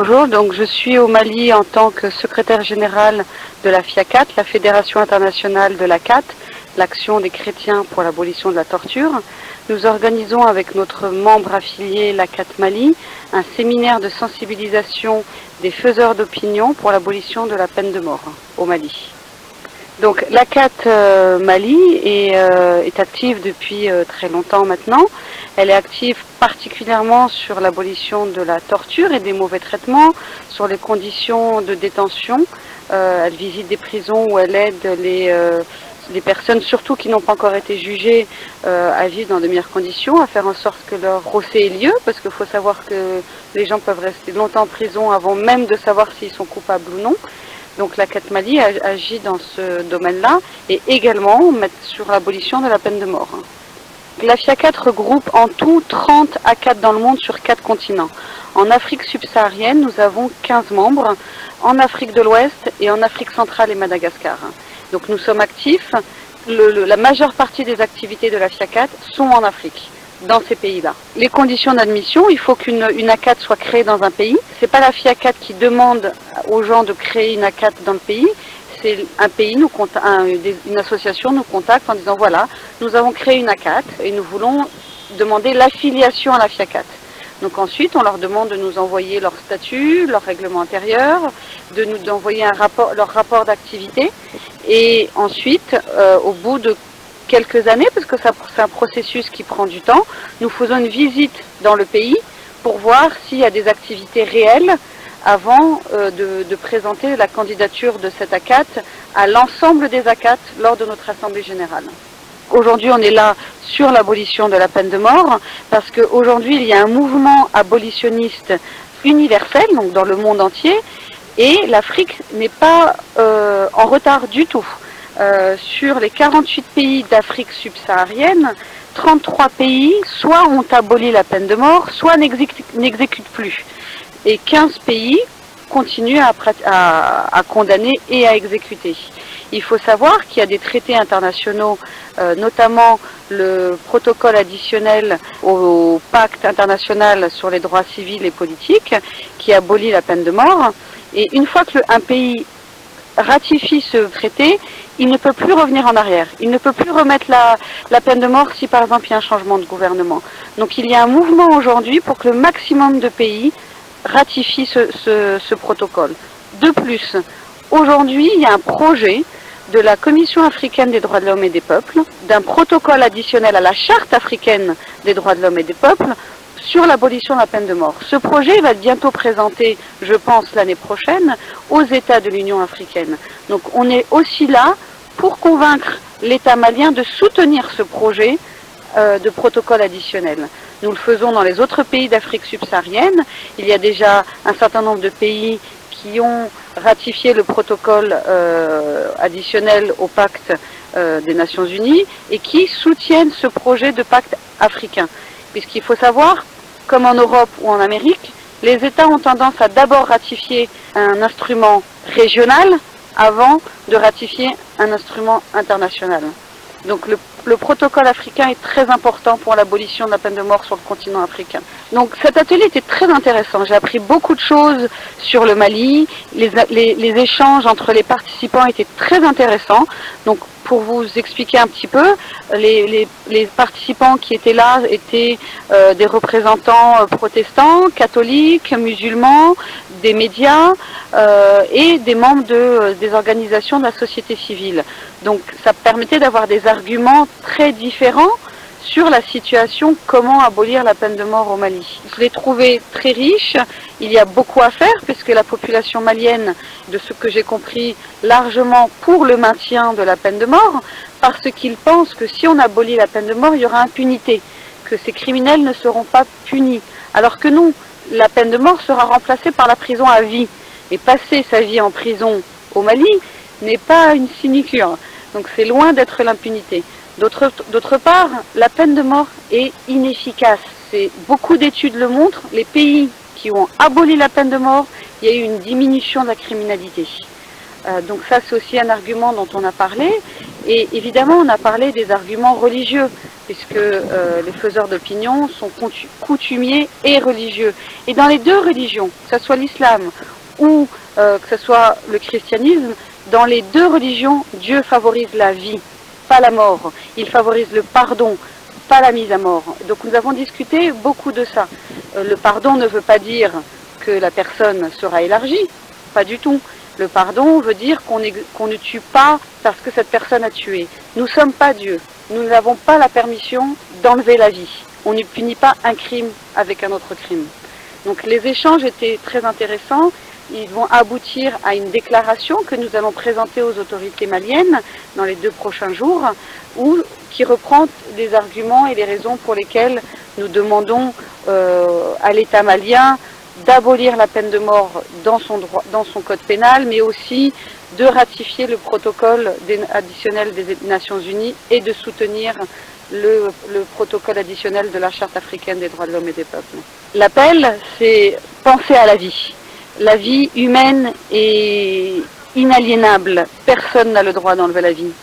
Bonjour, donc je suis au Mali en tant que secrétaire générale de la FIACAT, la Fédération internationale de la CAT, l'Action des chrétiens pour l'abolition de la torture. Nous organisons avec notre membre affilié, la CAT Mali, un séminaire de sensibilisation des faiseurs d'opinion pour l'abolition de la peine de mort au Mali. Donc la CAT Mali est active depuis très longtemps maintenant. Elle est active particulièrement sur l'abolition de la torture et des mauvais traitements, sur les conditions de détention. Elle visite des prisons où elle aide les personnes, surtout qui n'ont pas encore été jugées, à vivre dans de meilleures conditions, à faire en sorte que leur procès ait lieu, parce qu'il faut savoir que les gens peuvent rester longtemps en prison avant même de savoir s'ils sont coupables ou non. Donc la CAT Mali agit dans ce domaine-là et également sur l'abolition de la peine de mort. La FIACAT regroupe en tout 30 ACAT dans le monde sur 4 continents. En Afrique subsaharienne, nous avons 15 membres, en Afrique de l'Ouest et en Afrique centrale et Madagascar. Donc nous sommes actifs, la majeure partie des activités de la FIACAT sont en Afrique, dans ces pays-là. Les conditions d'admission, il faut qu'une ACAT soit créée dans un pays. C'est pas la FIACAT qui demande aux gens de créer une ACAT dans le pays. C'est un pays, une association nous contacte en disant voilà, nous avons créé une ACAT et nous voulons demander l'affiliation à la FIACAT. Donc ensuite, on leur demande de nous envoyer leur statut, leur règlement intérieur, de nous envoyer leur rapport d'activité. Et ensuite, au bout de quelques années, parce que c'est un processus qui prend du temps, nous faisons une visite dans le pays pour voir s'il y a des activités réelles avant de présenter la candidature de cette ACAT à l'ensemble des ACAT lors de notre Assemblée générale. Aujourd'hui, on est là sur l'abolition de la peine de mort parce qu'aujourd'hui, il y a un mouvement abolitionniste universel, donc dans le monde entier, et l'Afrique n'est pas en retard du tout. Sur les 48 pays d'Afrique subsaharienne, 33 pays soit ont aboli la peine de mort, soit n'exécutent plus. Et 15 pays continuent à condamner et à exécuter. Il faut savoir qu'il y a des traités internationaux, notamment le protocole additionnel au pacte international sur les droits civils et politiques, qui abolit la peine de mort. Et une fois qu'un pays ratifie ce traité, il ne peut plus revenir en arrière. Il ne peut plus remettre la peine de mort si par exemple il y a un changement de gouvernement. Donc il y a un mouvement aujourd'hui pour que le maximum de pays ratifient ce protocole. De plus, aujourd'hui il y a un projet de la Commission africaine des droits de l'homme et des peuples, d'un protocole additionnel à la Charte africaine des droits de l'homme et des peuples, sur l'abolition de la peine de mort. Ce projet va être bientôt présenté, je pense, l'année prochaine, aux États de l'Union africaine. Donc on est aussi là pour convaincre l'État malien de soutenir ce projet de protocole additionnel. Nous le faisons dans les autres pays d'Afrique subsaharienne. Il y a déjà un certain nombre de pays qui ont ratifié le protocole additionnel au pacte des Nations Unies et qui soutiennent ce projet de pacte africain. Puisqu'il faut savoir, comme en Europe ou en Amérique, les États ont tendance à d'abord ratifier un instrument régional avant de ratifier un instrument international. Donc le protocole africain est très important pour l'abolition de la peine de mort sur le continent africain. Donc cet atelier était très intéressant. J'ai appris beaucoup de choses sur le Mali. Les échanges entre les participants étaient très intéressants. Donc pour vous expliquer un petit peu, les participants qui étaient là étaient des représentants protestants, catholiques, musulmans, des médias et des membres des organisations de la société civile. Donc ça permettait d'avoir des arguments très différents sur la situation, comment abolir la peine de mort au Mali. Je l'ai trouvé très riche, il y a beaucoup à faire puisque la population malienne, de ce que j'ai compris, largement pour le maintien de la peine de mort, parce qu'ils pensent que si on abolit la peine de mort, il y aura impunité, que ces criminels ne seront pas punis. Alors que non, la peine de mort sera remplacée par la prison à vie. Et passer sa vie en prison au Mali n'est pas une sinécure, donc c'est loin d'être l'impunité. D'autre part, la peine de mort est inefficace. Beaucoup d'études le montrent. Les pays qui ont aboli la peine de mort, il y a eu une diminution de la criminalité. Donc ça, c'est aussi un argument dont on a parlé. Et évidemment, on a parlé des arguments religieux, puisque les faiseurs d'opinion sont coutumiers et religieux. Et dans les deux religions, que ce soit l'islam ou que ce soit le christianisme, dans les deux religions, Dieu favorise la vie, pas la mort. Il favorise le pardon, pas la mise à mort. Donc nous avons discuté beaucoup de ça. Le pardon ne veut pas dire que la personne sera élargie, pas du tout. Le pardon veut dire qu'on ne tue pas parce que cette personne a tué. Nous ne sommes pas Dieu. Nous n'avons pas la permission d'enlever la vie. On ne punit pas un crime avec un autre crime. Donc les échanges étaient très intéressants. Ils vont aboutir à une déclaration que nous allons présenter aux autorités maliennes dans les 2 prochains jours, qui reprend les arguments et les raisons pour lesquelles nous demandons à l'État malien d'abolir la peine de mort dans son code pénal, mais aussi de ratifier le protocole additionnel des Nations Unies et de soutenir le protocole additionnel de la Charte africaine des droits de l'homme et des peuples. L'appel, c'est penser à la vie. La vie humaine est inaliénable. Personne n'a le droit d'enlever la vie.